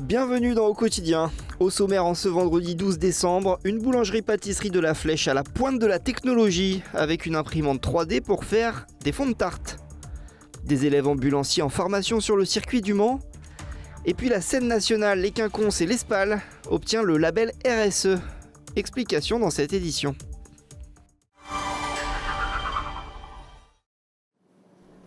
Bienvenue dans Au Quotidien. Au sommaire en ce vendredi 12 décembre, une boulangerie-pâtisserie de la Flèche à la pointe de la technologie avec une imprimante 3D pour faire des fonds de tarte. Des élèves ambulanciers en formation sur le circuit du Mans. Et puis la scène nationale, les Quinconces et l'Espal obtient le label RSE. Explication dans cette édition.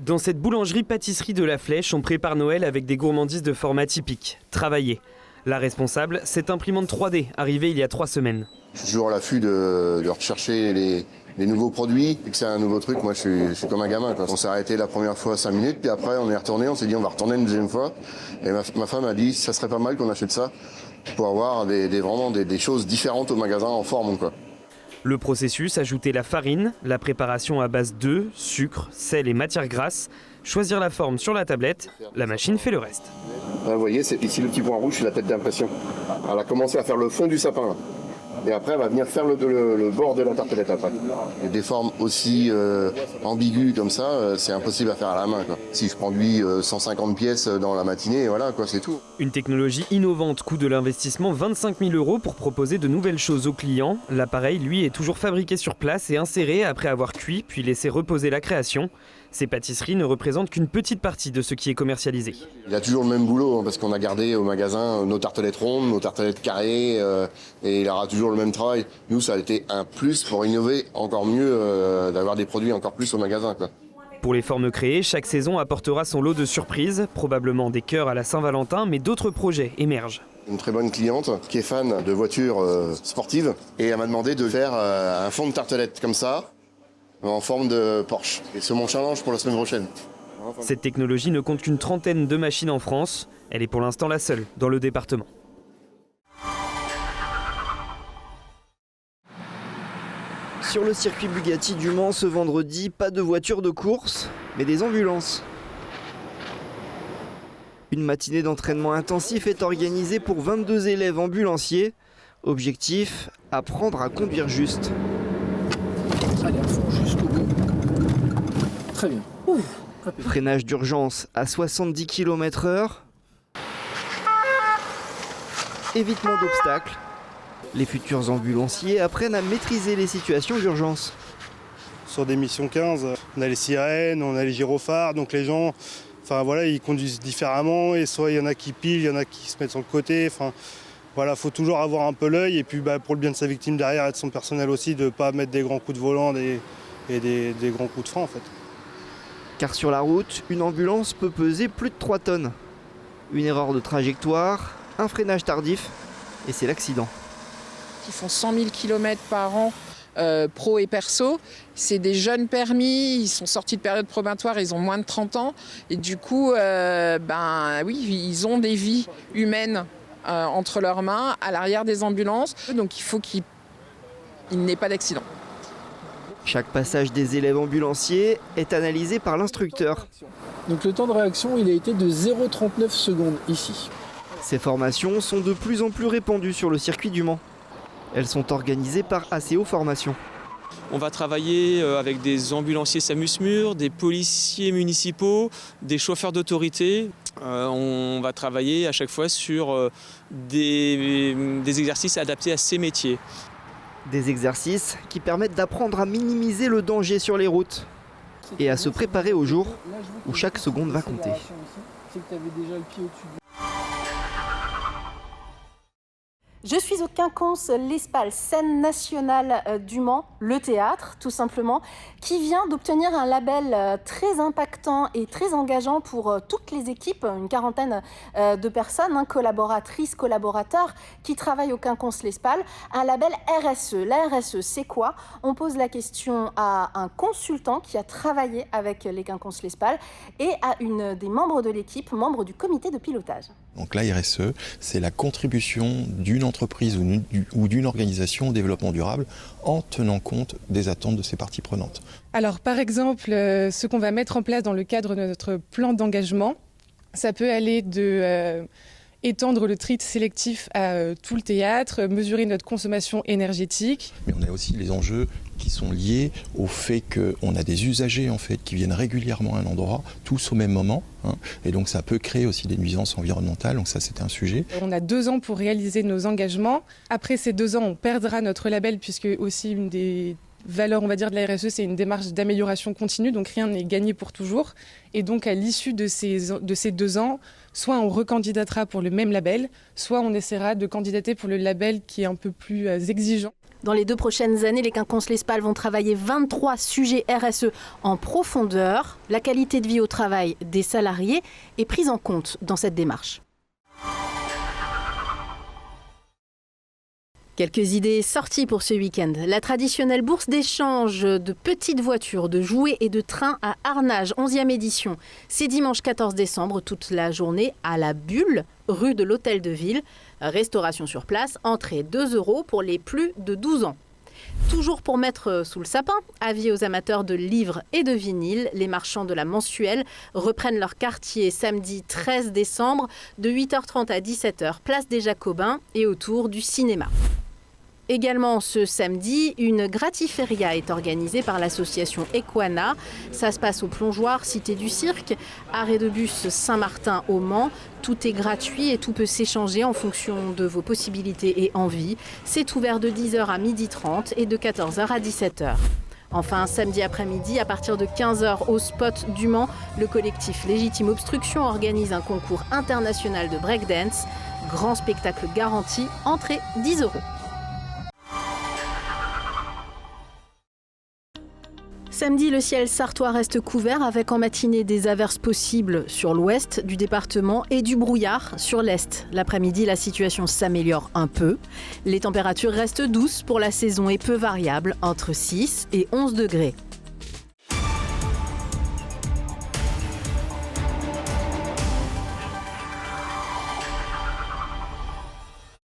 Dans cette boulangerie-pâtisserie de la Flèche, on prépare Noël avec des gourmandises de format typique, travaillées. La responsable, cette imprimante 3D, arrivée il y a 3 semaines. Je suis toujours à l'affût de rechercher les nouveaux produits. Et que c'est un nouveau truc, moi je suis comme un gamin, quoi. On s'est arrêté la première fois 5 minutes, puis après on est retourné, on s'est dit on va retourner une deuxième fois. Et ma femme a dit ça serait pas mal qu'on achète ça pour avoir vraiment des choses différentes au magasin en forme, quoi. Le processus, ajouter la farine, la préparation à base d'œufs, sucre, sel et matières grasses, choisir la forme sur la tablette, la machine fait le reste. Là, vous voyez, c'est ici le petit point rouge, c'est la tête d'impression. Elle a commencé à faire le fond du sapin, là. Et après, elle va venir faire le bord de la tartelette après. Et des formes aussi ambiguës comme ça, c'est impossible à faire à la main, quoi. Si je produis 150 pièces dans la matinée, voilà, quoi, c'est tout. Une technologie innovante, coût de l'investissement 25 000 € pour proposer de nouvelles choses aux clients. L'appareil, lui, est toujours fabriqué sur place et inséré après avoir cuit puis laissé reposer la création. Ces pâtisseries ne représentent qu'une petite partie de ce qui est commercialisé. Il a toujours le même boulot, hein, parce qu'on a gardé au magasin nos tartelettes rondes, nos tartelettes carrées, et il aura toujours le même travail. Nous, ça a été un plus pour innover encore mieux, d'avoir des produits encore plus au magasin, quoi. Pour les formes créées, chaque saison apportera son lot de surprises, probablement des cœurs à la Saint-Valentin, mais d'autres projets émergent. Une très bonne cliente qui est fan de voitures sportives, et elle m'a demandé de faire un fond de tartelette comme ça, en forme de Porsche. Et c'est mon challenge pour la semaine prochaine. Cette technologie ne compte qu'une trentaine de machines en France. Elle est pour l'instant la seule dans le département. Sur le circuit Bugatti du Mans ce vendredi, pas de voitures de course, mais des ambulances. Une matinée d'entraînement intensif est organisée pour 22 élèves ambulanciers. Objectif, apprendre à conduire juste. Allez, à fond, jusqu'au bout. Très bien. Ouf. Freinage d'urgence à 70 km/h. Évitement d'obstacles. Les futurs ambulanciers apprennent à maîtriser les situations d'urgence. Sur des missions 15, on a les sirènes, on a les gyrophares, donc les gens, ils conduisent différemment, et soit il y en a qui pilent, il y en a qui se mettent sur le côté. Faut toujours avoir un peu l'œil, et puis pour le bien de sa victime derrière et de son personnel aussi, de ne pas mettre des grands coups de volant et des grands coups de frein en fait. Car sur la route, une ambulance peut peser plus de 3 tonnes. Une erreur de trajectoire, un freinage tardif, et c'est l'accident. Qui font 100 000 km par an, pro et perso. C'est des jeunes permis, ils sont sortis de période probatoire, ils ont moins de 30 ans. Et du coup, ils ont des vies humaines entre leurs mains, à l'arrière des ambulances. Donc il faut qu'il n'ait pas d'accident. Chaque passage des élèves ambulanciers est analysé par l'instructeur. Donc le temps de réaction, il a été de 0,39 secondes ici. Ces formations sont de plus en plus répandues sur le circuit du Mans. Elles sont organisées par ACO Formation. On va travailler avec des ambulanciers SAMU-SMUR, des policiers municipaux, des chauffeurs d'autorité. On va travailler à chaque fois sur des exercices adaptés à ces métiers. Des exercices qui permettent d'apprendre à minimiser le danger sur les routes et à se préparer au jour où chaque seconde va compter. Je suis au Quinconces, l'Espal, scène nationale du Mans, le théâtre tout simplement, qui vient d'obtenir un label très impactant et très engageant pour toutes les équipes, une quarantaine de personnes, collaboratrices, collaborateurs qui travaillent au Quinconces, l'Espal, un label RSE. La RSE, c'est quoi ? On pose la question à un consultant qui a travaillé avec les Quinconces, l'Espal et à une des membres de l'équipe, membre du comité de pilotage. Donc la RSE, c'est la contribution d'une entreprise ou d'une organisation au développement durable en tenant compte des attentes de ses parties prenantes. Alors par exemple, ce qu'on va mettre en place dans le cadre de notre plan d'engagement, ça peut aller de étendre le tri sélectif à tout le théâtre, mesurer notre consommation énergétique. Mais on a aussi les enjeux qui sont liés au fait qu'on a des usagers en fait qui viennent régulièrement à un endroit, tous au même moment, hein, et donc ça peut créer aussi des nuisances environnementales, donc ça c'est un sujet. On a 2 ans pour réaliser nos engagements. Après ces 2 ans, on perdra notre label puisque aussi une des valeurs, on va dire, de la RSE, c'est une démarche d'amélioration continue, donc rien n'est gagné pour toujours. Et donc à l'issue de ces 2 ans, soit on recandidatera pour le même label, soit on essaiera de candidater pour le label qui est un peu plus exigeant. Dans les 2 prochaines années, les quinconces L'Espal vont travailler 23 sujets RSE en profondeur. La qualité de vie au travail des salariés est prise en compte dans cette démarche. Quelques idées sorties pour ce week-end. La traditionnelle bourse d'échange de petites voitures, de jouets et de trains à Arnage, 11e édition. C'est dimanche 14 décembre, toute la journée à la Bulle, rue de l'Hôtel de Ville. Restauration sur place, entrée 2 € pour les plus de 12 ans. Toujours pour mettre sous le sapin, avis aux amateurs de livres et de vinyles, les marchands de la mensuelle reprennent leur quartier samedi 13 décembre de 8h30 à 17h, place des Jacobins et autour du cinéma. Également ce samedi, une gratiféria est organisée par l'association Equana. Ça se passe au Plongeoir, Cité du Cirque, arrêt de bus Saint-Martin au Mans. Tout est gratuit et tout peut s'échanger en fonction de vos possibilités et envies. C'est ouvert de 10h à 12h30 et de 14h à 17h. Enfin, samedi après-midi, à partir de 15h au spot du Mans, le collectif Légitime Obstruction organise un concours international de breakdance. Grand spectacle garanti, entrée 10 €. Samedi, le ciel sartois reste couvert avec en matinée des averses possibles sur l'ouest du département et du brouillard sur l'est. L'après-midi, la situation s'améliore un peu. Les températures restent douces pour la saison et peu variables, entre 6 et 11 degrés.